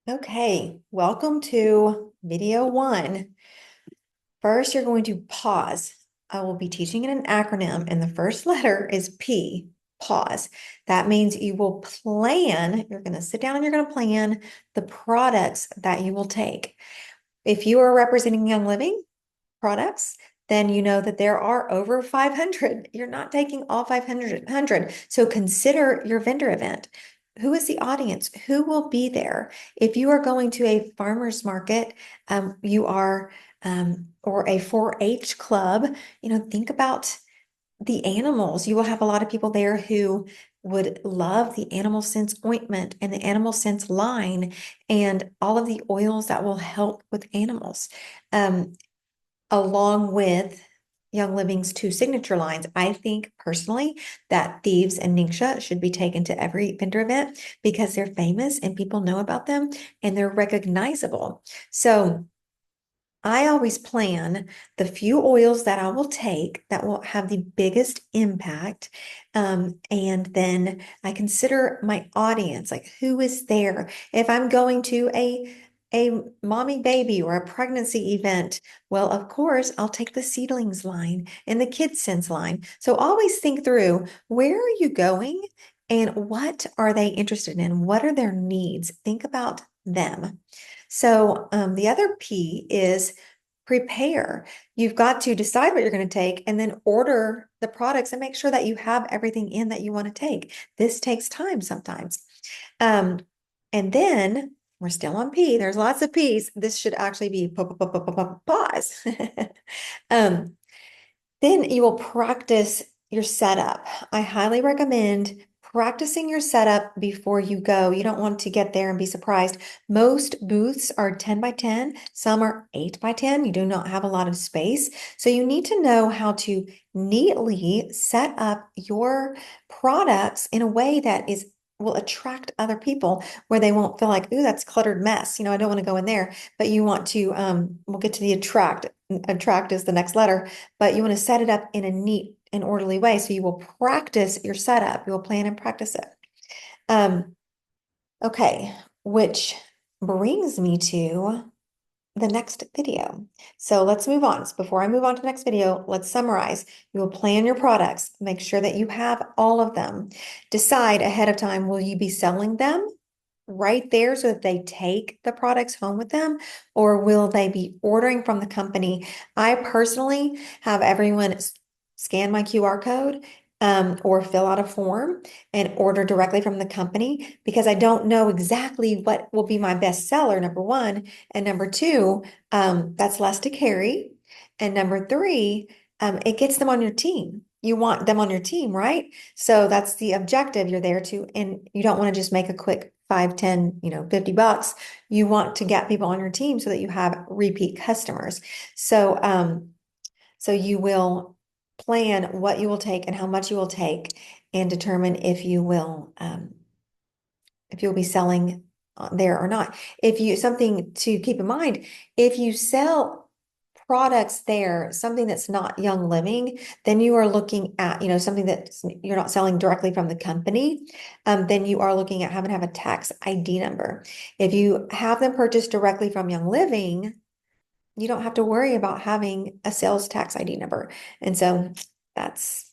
Okay, welcome to video one. First, you're going to pause. I will be teaching an acronym, and the first letter is P, pause. That means you will plan, you're going to sit down and you're going to plan the products that you will take. If you are representing Young Living products, then you know that there are over 500. You're not taking all 500. So consider your vendor event. Who is the audience? Who will be there? If you are going to a farmer's market, or a 4-H club, think about the animals. You will have a lot of people there who would love the Animal Sense ointment and the Animal Sense line and all of the oils that will help with animals. Along with Young Living's two signature lines. I think personally that Thieves and Ningxia should be taken to every vendor event because they're famous and people know about them and they're recognizable. So I always plan the few oils that I will take that will have the biggest impact. And then I consider my audience, like who is there. If I'm going to a mommy baby or a pregnancy event, well, of course, I'll take the seedlings line and the Kids Sense line. So always think through, where are you going and what are they interested in? What are their needs? Think about them. So the other P is prepare. You've got to decide what you're going to take and then order the products and make sure that you have everything in that you want to take. This takes time sometimes. Um, and then we're still on P. There's lots of P's. This should actually be pause. Um, then you will practice your setup. I highly recommend practicing your setup before you go. You don't want to get there and be surprised. Most booths are 10 by 10, some are 8 by 10. You do not have a lot of space. So you need to know how to neatly set up your products in a way that will attract other people where they won't feel like, ooh, that's cluttered mess. I don't want to go in there, but you want to, we'll get to the attract. Attract is the next letter, but you want to set it up in a neat and orderly way. So you will practice your setup. You will plan and practice it. Um, okay, which brings me to the next video. So let's move on. So before I move on to the next video, let's summarize. You will plan your products. Make sure that you have all of them. Decide ahead of time, will you be selling them right there so that they take the products home with them, or will they be ordering from the company? I personally have everyone scan my QR code or fill out a form and order directly from the company because I don't know exactly what will be my best seller, number one. And number two, that's less to carry. And number three, it gets them on your team. You want them on your team, right? So that's the objective you're there to, and you don't want to just make a quick 5, 10, $50. You want to get people on your team so that you have repeat customers. So you will plan what you will take and how much you will take and determine if you'll be selling there or not. Something to keep in mind, if you sell products there, something that's not Young Living, then you are looking at, something that you're not selling directly from the company, then you are looking at having to have a tax ID number. If you have them purchased directly from Young Living, you don't have to worry about having a sales tax ID number. And so that's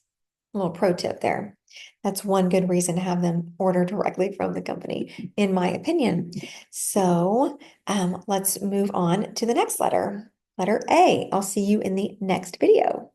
a little pro tip there. That's one good reason to have them order directly from the company, in my opinion. So let's move on to the next letter. Letter A. I'll see you in the next video.